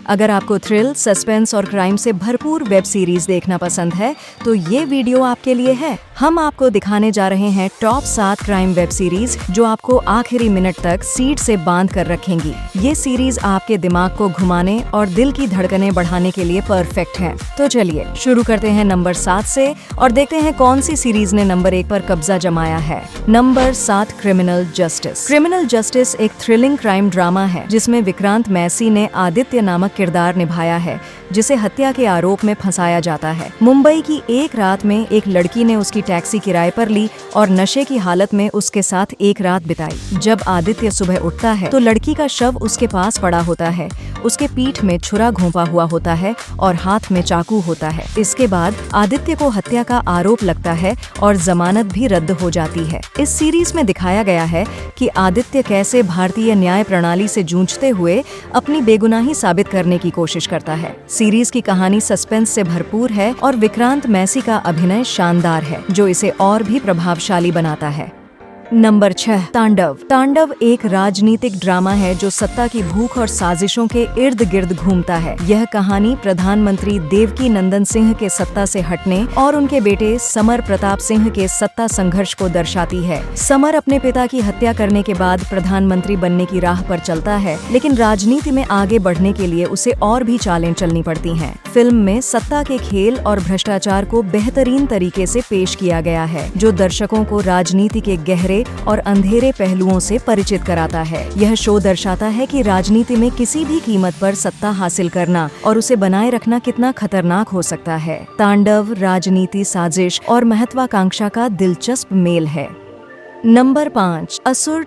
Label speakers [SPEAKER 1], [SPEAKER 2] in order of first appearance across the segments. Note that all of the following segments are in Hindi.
[SPEAKER 1] अगर आपको थ्रिल, सस्पेंस और क्राइम से भरपूर वेब सीरीज देखना पसंद है तो ये वीडियो आपके लिए है। हम आपको दिखाने जा रहे हैं टॉप 7 क्राइम वेब सीरीज जो आपको आखिरी मिनट तक सीट से बांध कर रखेंगी। ये सीरीज आपके दिमाग को घुमाने और दिल की धड़कनें बढ़ाने के लिए परफेक्ट है। तो चलिए शुरू करते हैं नंबर 7 से और देखते हैं कौन सी सीरीज ने नंबर 1 पर कब्जा जमाया है। Number 7, criminal justice. Criminal justice एक थ्रिलिंग क्राइम ड्रामा है जिसमें विक्रांत मैसी ने आदित्य नामक किरदार निभाया है जिसे हत्या के आरोप में फंसाया जाता है। मुंबई की एक रात में एक लड़की ने उसकी टैक्सी किराए पर ली और नशे की हालत में उसके साथ एक रात बिताई। जब आदित्य सुबह उठता है तो लड़की का शव उसके पास पड़ा होता है। उसके पीठ में छुरा घोंपा हुआ होता है और हाथ में चाकू होता है। इसके बाद आदित्य को हत्या का आरोप लगता है और जमानत भी रद्द हो जाती है। इस सीरीज में दिखाया गया है कि आदित्य कैसे भारतीय न्याय प्रणाली से जूझते हुए अपनी बेगुनाही साबित करने की कोशिश करता है। सीरीज की कहानी सस्पेंस से भरपूर है और विक्रांत मैसी का अभिनय शानदार है जो इसे और भी प्रभावशाली बनाता है। नंबर 6, तांडव। तांडव एक राजनीतिक ड्रामा है जो सत्ता की भूख और साजिशों के इर्द गिर्द घूमता है। यह कहानी प्रधानमंत्री देवकी नंदन सिंह के सत्ता से हटने और उनके बेटे समर प्रताप सिंह के सत्ता संघर्ष को दर्शाती है। समर अपने पिता की हत्या करने के बाद प्रधानमंत्री बनने की राह पर चलता है, लेकिन राजनीति में आगे बढ़ने के लिए उसे और भी चालें चलनी पड़ती हैं। फिल्म में सत्ता के खेल और भ्रष्टाचार को बेहतरीन तरीके से पेश किया गया है जो दर्शकों को राजनीति के गहरे और अंधेरे पहलुओं से परिचित कराता है। यह शो दर्शाता है कि राजनीति में किसी भी कीमत पर सत्ता हासिल करना और उसे बनाए रखना कितना खतरनाक हो सकता है। तांडव राजनीति, साजिश और महत्वाकांक्षा का दिलचस्प मेल है। नंबर 5, असुर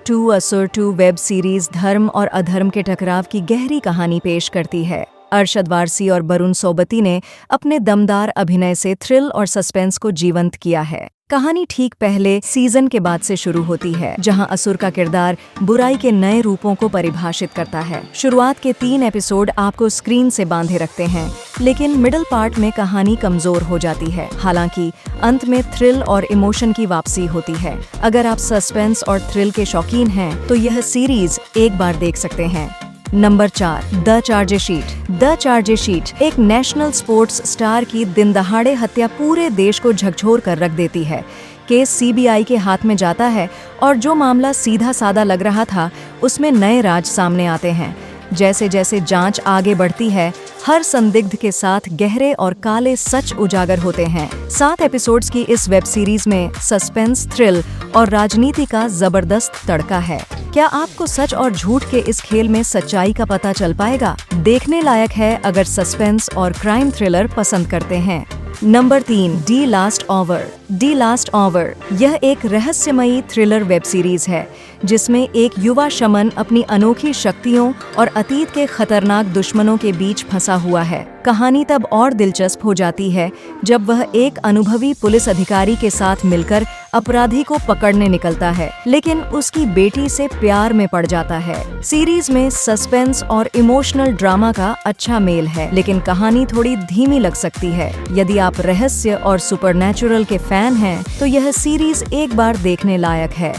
[SPEAKER 1] 2 वेब सीरीज धर्म और अधर्म के टकराव की गहरी कहानी पेश करती है। अरशद वारसी और वरुण सोबती ने अपने दमदार अभिनय से थ्रिल और सस्पेंस को जीवंत किया है। कहानी ठीक पहले सीजन के बाद से शुरू होती है जहां असुर का किरदार बुराई के नए रूपों को परिभाषित करता है। शुरुआत के 3 एपिसोड आपको स्क्रीन से बांधे रखते हैं, लेकिन मिडिल पार्ट में कहानी कमजोर हो जाती है। हालांकि अंत में थ्रिल और इमोशन की वापसी होती है। अगर आप सस्पेंस और थ्रिल के शौकीन हैं तो यह सीरीज एक बार देख सकते हैं। Number 4, the chargesheet. The chargesheet एक नेशनल स्पोर्ट्स स्टार की दिन दहाड़े हत्या पूरे देश को झकझोर कर रख देती है। केस सीबीआई के हाथ में जाता है और जो मामला सीधा साधा लग रहा था उसमें नए राज सामने आते हैं। जैसे जैसे जांच आगे बढ़ती है, हर संदिग्ध के साथ गहरे और काले सच उजागर होते हैं। 7 एपिसोड्स की इस वेब सीरीज में सस्पेंस, थ्रिल और राजनीति का जबरदस्त तड़का है। क्या आपको सच और झूठ के इस खेल में सच्चाई का पता चल पाएगा? देखने लायक है अगर सस्पेंस और क्राइम थ्रिलर पसंद करते हैं। नंबर 3, दी लास्ट ऑवर। दी लास्ट ऑवर यह एक रहस्यमयी थ्रिलर वेब सीरीज है जिसमें एक युवा शमन अपनी अनोखी शक्तियों और अतीत के खतरनाक दुश्मनों के बीच फंसा हुआ है। कहानी तब और दिलचस्प हो जाती है जब वह एक अनुभवी पुलिस अधिकारी के साथ मिलकर अपराधी को पकड़ने निकलता है, लेकिन उसकी बेटी से प्यार में पड़ जाता है। सीरीज में सस्पेंस और इमोशनल ड्रामा का अच्छा मेल है, लेकिन कहानी थोड़ी धीमी लग सकती है। यदि आप रहस्य और सुपरनैचुरल के फैन हैं तो यह सीरीज एक बार देखने लायक है।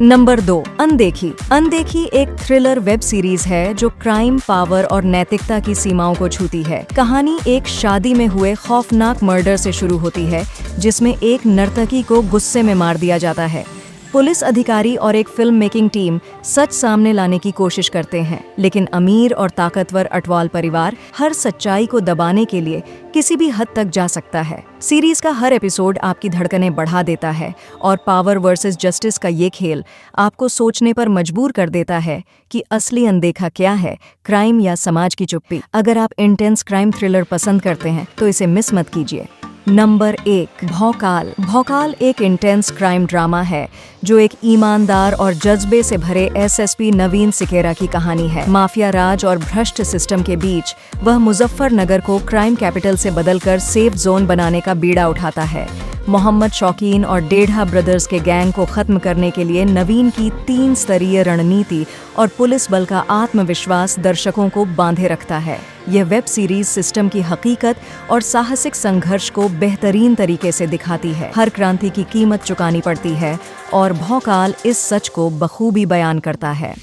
[SPEAKER 1] नंबर 2, अनदेखी। अनदेखी एक थ्रिलर वेब सीरीज है जो क्राइम, पावर और नैतिकता की सीमाओं को छूती है। कहानी एक शादी में हुए खौफनाक मर्डर से शुरू होती है जिसमें एक नर्तकी को गुस्से में मार दिया जाता है। पुलिस अधिकारी और एक फिल्म मेकिंग टीम सच सामने लाने की कोशिश करते हैं, लेकिन अमीर और ताकतवर अटवाल परिवार हर सच्चाई को दबाने के लिए किसी भी हद तक जा सकता है। सीरीज का हर एपिसोड आपकी धड़कनें बढ़ा देता है और पावर वर्सेस जस्टिस का ये खेल आपको सोचने पर मजबूर कर देता है कि असली अनदेखा क्या है, क्राइम या समाज की चुप्पी। अगर आप इंटेंस क्राइम थ्रिलर पसंद करते हैं तो इसे मिस मत कीजिए। नंबर 1, भौकाल। भौकाल एक इंटेंस क्राइम ड्रामा है जो एक ईमानदार और जज्बे से भरे एसएसपी नवीन सिकेरा की कहानी है। माफिया राज और भ्रष्ट सिस्टम के बीच वह मुजफ्फरनगर को क्राइम कैपिटल से बदलकर सेफ जोन बनाने का बीड़ा उठाता है। मोहम्मद शौकीन और डेढ़ा ब्रदर्स के गैंग को खत्म करने के लिए नवीन की 3 स्तरीय रणनीति और पुलिस बल का आत्मविश्वास दर्शकों को बांधे रखता है। यह वेब सीरीज सिस्टम की हकीकत और साहसिक संघर्ष को बेहतरीन तरीके से दिखाती है। हर क्रांति की कीमत चुकानी पड़ती है और भौकाल इस सच को बखूबी बयान करता है।